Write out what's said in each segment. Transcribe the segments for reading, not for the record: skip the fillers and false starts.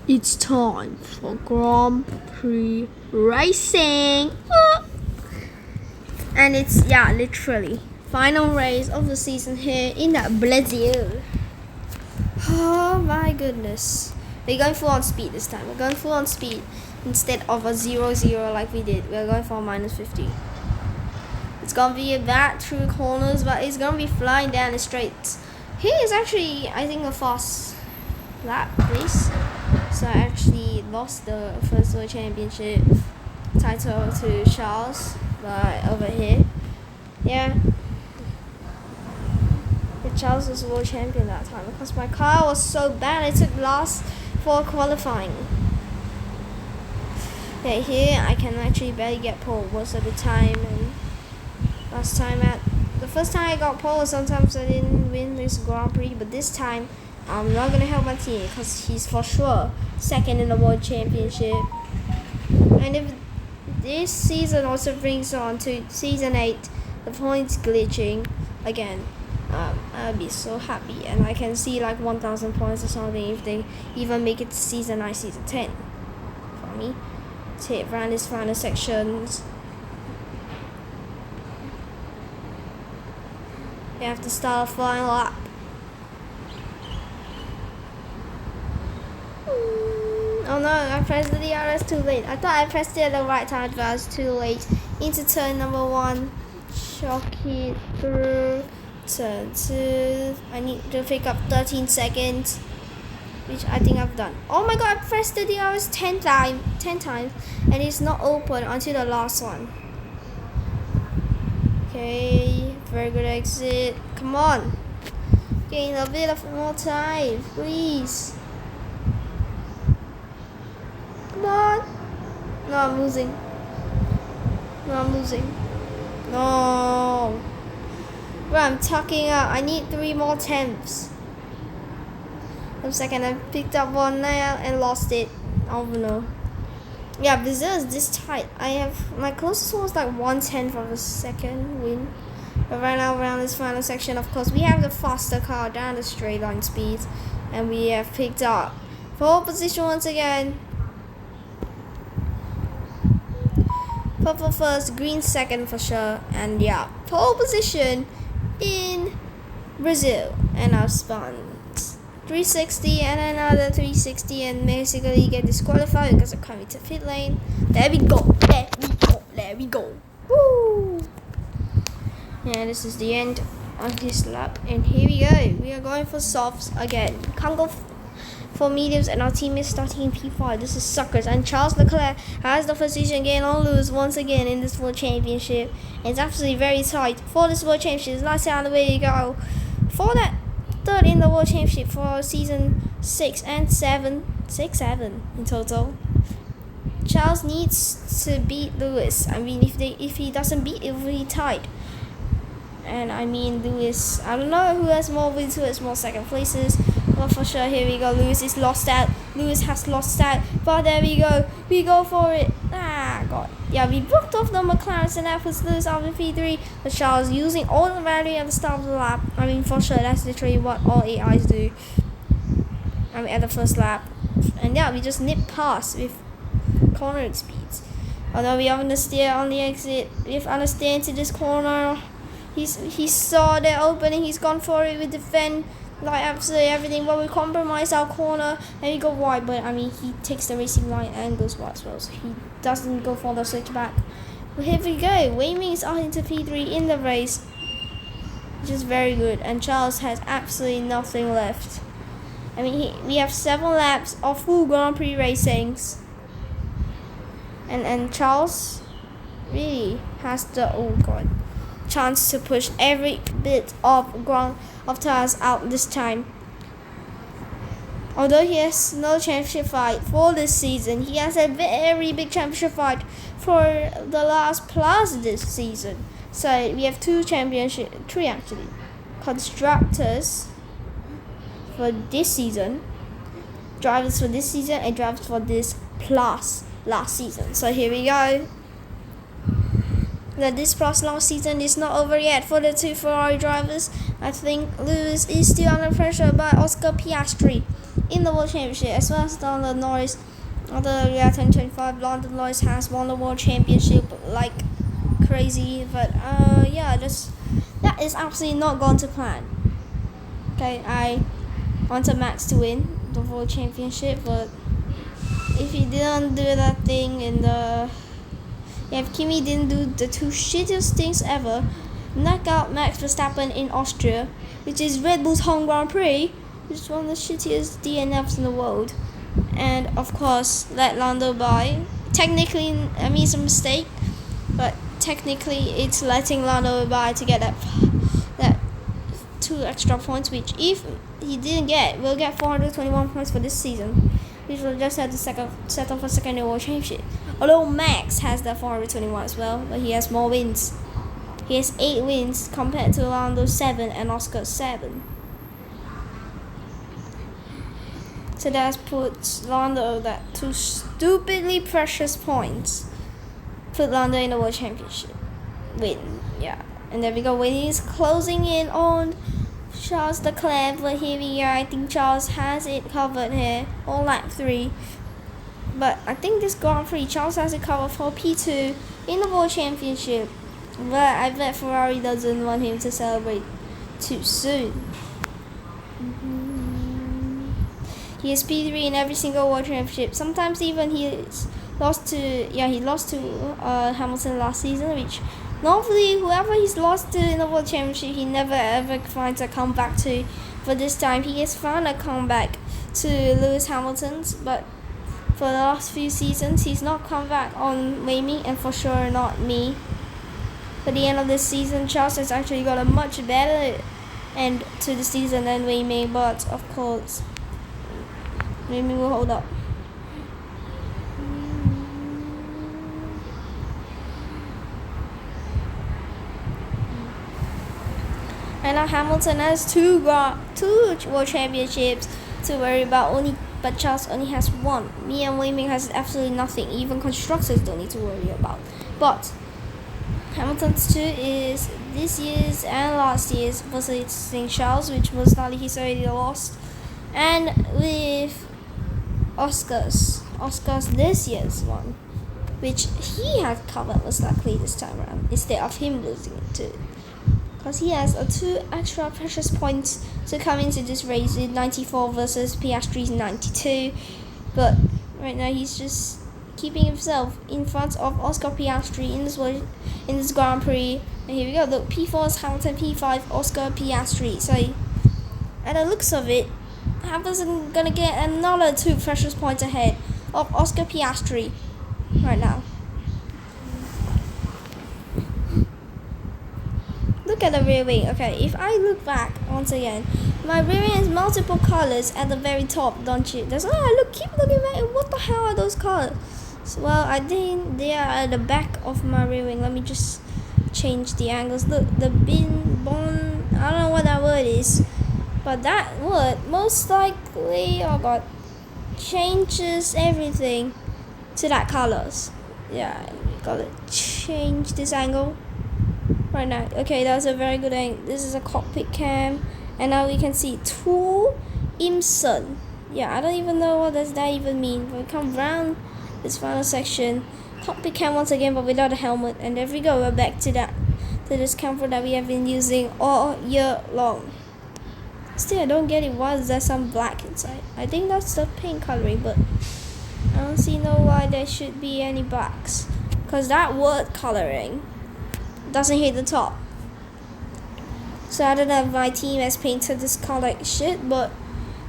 It's time for Grand Prix racing. And it's, literally final race of the season here in Brazil. Oh my goodness. We're going full on speed this time. We're going full on speed instead of a 0-0 like we did. We're going for a -50. It's gonna be a bad through corners, but it's gonna be flying down the straights. He is actually, I think, a fast lap race. So I actually lost the first world championship title to Charles, but over here, but Charles was world champion that time because my car was so bad. I took last for qualifying. Okay, here I can actually barely get pole most of the time, and the first time I got pole, sometimes I didn't win this Grand Prix, but this time I'm not gonna help my team because he's for sure second in the world championship. And if this season also brings on to season 8, the points glitching again, I'll be so happy, and I can see like 1,000 points or something if they even make it to season 9, season 10 for me. Let's hit around this final sections. You have to start a final lap. Oh no, I pressed the DRS too late. I thought I pressed it at the right time, but I was too late. Into turn number 1. Shock it through. Turn 2. I need to pick up 13 seconds, which I think I've done. Oh my god, I pressed the DRS 10 times, and it's not open until the last one. Okay, very good exit. Come on. Gain a bit of more time, please. Come on. No, I'm losing. No. Bro, I'm tucking up. I need 3 more tenths. For a second, I picked up one now and lost it. Oh no. Yeah, Brazil is this tight. My closest one was like 1/10 of a second win. But right now, around this final section, of course, we have the faster car down the straight line speed, and we have picked up pole position once again. Purple first, green second for sure, and pole position in Brazil. And I've spun 360 and another 360 and basically get disqualified because I'm coming to pit lane. There we go. Woo! Yeah, this is the end of this lap, and here we go. We are going for softs again. Can't go for mediums, and our team is starting in P5. This is suckers, and Charles Leclerc has the position gain on lose once again in this world championship. It's absolutely very tight for this world championship. Let's see how the way you go for that third in the world championship for season 6 and 7 in total. Charles needs to beat Lewis. I mean, if he doesn't beat, it will be tight. And I mean, Lewis, I don't know who has more wins, who has more second places. But for sure, here we go. Lewis has lost out. But there we go. We go for it. God. Yeah, we booked off the McLaren, and that puts Lewis out in P3. But Charles using all the value at the start of the lap. I mean, for sure, that's literally what all AIs do. I mean, at the first lap. And we just nip past with cornering speeds. Although we have to steer on the exit. We have to steer into this corner. He saw the opening. He's gone for it with defend. Like absolutely everything, but we compromise our corner and we go wide, but I mean he takes the racing line and goes wide as well, so he doesn't go for the switchback. But here we go, Wei Ming is out into P3 in the race, which is very good, and Charles has absolutely nothing left. I mean we have 7 laps of full Grand Prix racings, and Charles really has the chance to push every bit of tires out this time. Although he has no championship fight for this season, he has a very big championship fight for the last plus this season. So we have 3 actually. Constructors for this season, drivers for this season, and drivers for this plus last season. So here we go. That this plus last season is not over yet for the 2 Ferrari drivers. I think Lewis is still under pressure by Oscar Piastri. in the World Championship, as well as London Norris. Although 2025, London Norris has won the World Championship like crazy, but that is absolutely not going to plan. Okay, I wanted Max to win the World Championship, but if he didn't do that thing if Kimi didn't do the two shittiest things ever, knock out Max Verstappen in Austria, which is Red Bull's home Grand Prix, which is one of the shittiest DNFs in the world, and of course let Lando by. Technically, I mean it's a mistake, but technically it's letting Lando by to get that 2 extra points, which if he didn't get, we'll get 421 points for this season, which will just have to settle for second in World Championship. Although Max has that 421 as well, but he has more wins. He has 8 wins compared to Lando's 7 and Oscar's 7. So that puts Lando that 2 stupidly precious points. Put Lando in the World Championship win, yeah. And there we go. When he's closing in on Charles Leclerc, but here we are. I think Charles has it covered here on lap 3. But I think this Grand Prix, Charles has it covered for P2 in the World Championship. But I bet Ferrari doesn't want him to celebrate too soon. He is P3 in every single World Championship. Sometimes even he lost to Hamilton last season, which normally whoever he's lost to in the World Championship, he never ever finds a comeback to. But this time he has found a comeback to Lewis Hamilton's, but for the last few seasons he's not come back on Wei-Ming, and for sure not me. At the end of this season, Charles has actually got a much better end to the season than Wei-Ming, but of course Wei-Ming will hold up. And now Hamilton has two World Championships to worry about, but Charles only has 1. Me and Wei-Ming has absolutely nothing. Even constructors don't need to worry about. But Hamilton's 2 is this year's and last year's versus Charles, which most likely he's already lost. And with Oscar's this year's one, which he had covered most likely this time around, instead of him losing it too. Because he has 2 extra precious points to come into this race in 94 versus Piastri's 92. But right now he's just keeping himself in front of Oscar Piastri in this Grand Prix. And here we go, look, P4 is Hamilton, P5 Oscar Piastri. So at the looks of it, Hamilton's gonna get another 2 precious points ahead of Oscar Piastri right now. Look at the rear wing. Okay, if I look back once again, my rear wing has multiple colors at the very top, don't you? That's why I keep looking back. What the hell are those colors? So, well, I think they are at the back of my rear wing. Let me just change the angles. Look, the bon. I don't know what that word is, but that word most likely, oh god, changes everything to that colors. Yeah, we gotta change this angle right now. Okay, that's a very good angle. This is a cockpit cam, and now we can see Tool Imson. Yeah, I don't even know what does that even mean. But we come round this final section, cockpit cam once again, but without a helmet. And there we go. We're back to this camera that we have been using all year long. Still, I don't get it. Why is there some black inside? I think that's the paint coloring, but I don't see why there should be any blacks, because that word coloring doesn't hit the top. So I don't know if my team has painted this color like shit, but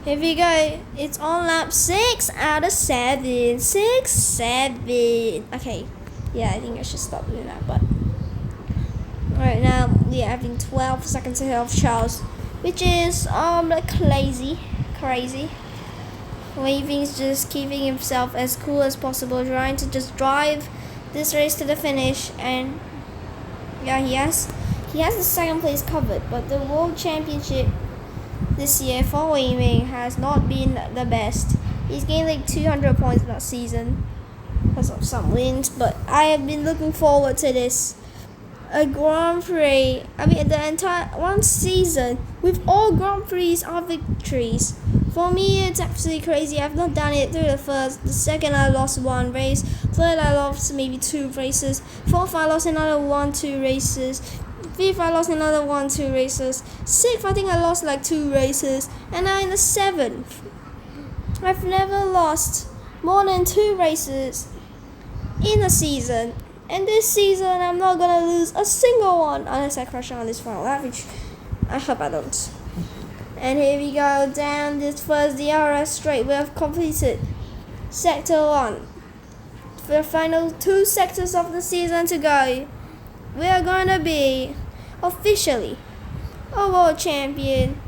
here we go. It's on lap 6 out of 7. 6, 7. Okay, yeah, I think I should stop doing that. But right now we are having 12 seconds ahead of Charles, which is crazy. Wei-Ming's just keeping himself as cool as possible, trying to just drive this race to the finish. And yeah, he has the second place covered, but the World Championship this year for Wei-Ming has not been the best. He's gained like 200 points that season because of some wins, but I have been looking forward to this. A Grand Prix, the entire one season with all Grand Prix are victories For me, it's absolutely crazy. I've not done it through the first. The second, I lost one race. Third, I lost maybe 2 races. Fourth, I lost another 1-2 races. Fifth, I lost another 1-2 races. Sixth, I think I lost like 2 races. And now in the seventh, I've never lost more than 2 races in a season. And this season, I'm not gonna lose a single one unless I crash on this final lap, which I hope I don't. And here we go down this first DRS straight. We have completed Sector 1. For the final 2 sectors of the season to go, we are gonna be officially a world champion.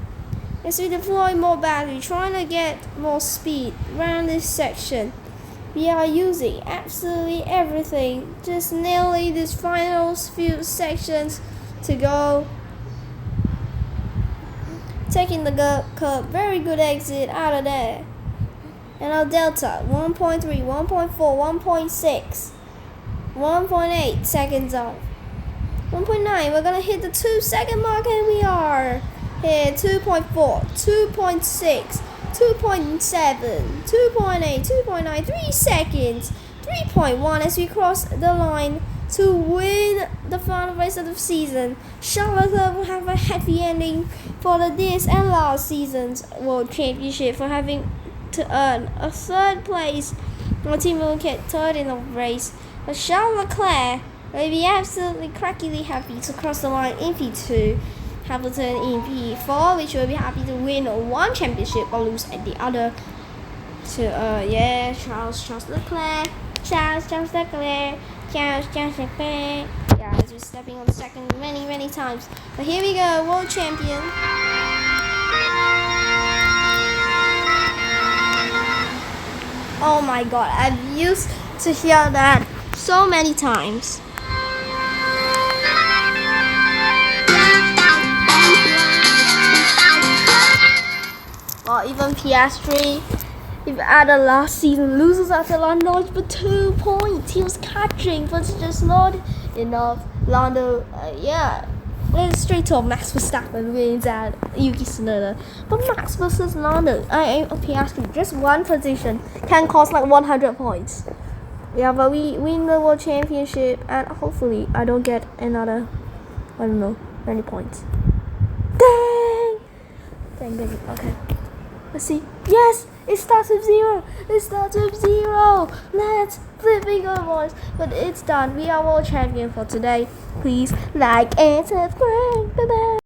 As we deploy more battery, trying to get more speed around this section. We are using absolutely everything, just nailing these final few sections to go. Taking the curb, very good exit out of there. And our delta, 1.3, 1.4, 1.6, 1.8 seconds off. 1.9, we're gonna hit the 2-second mark and we are here, 2.4, 2.6, 2.7, 2.8, 2.9, 3 seconds, 3.1 as we cross the line to win the final race of the season. Charlotte will have a happy ending for this and last season's World Championship for having to earn a 3rd place. Our team will get 3rd in the race. But Charles Leclerc will be absolutely crackily happy to cross the line in P2. Hamilton in P4, which will be happy to win 1 championship or lose at the other. So Charles Leclerc. Yeah, as we're stepping on the second many times. But here we go, world champion. Oh my god, I've used to hear that so many times. Or even PS3, if Ada last season loses after Lando for 2 points, he was catching, but it's just not enough. Lando, went straight to Max Verstappen wins at Yuki Tsunoda. But Max versus Lando, PS3, just 1 position can cost like 100 points. Yeah, but we win the world championship, and hopefully I don't get another, 20 points. Dang, okay. Let's see. Yes, it starts with 0. Let's flip it, go boys. But it's done. We are world champion for today. Please like and subscribe. Bye bye.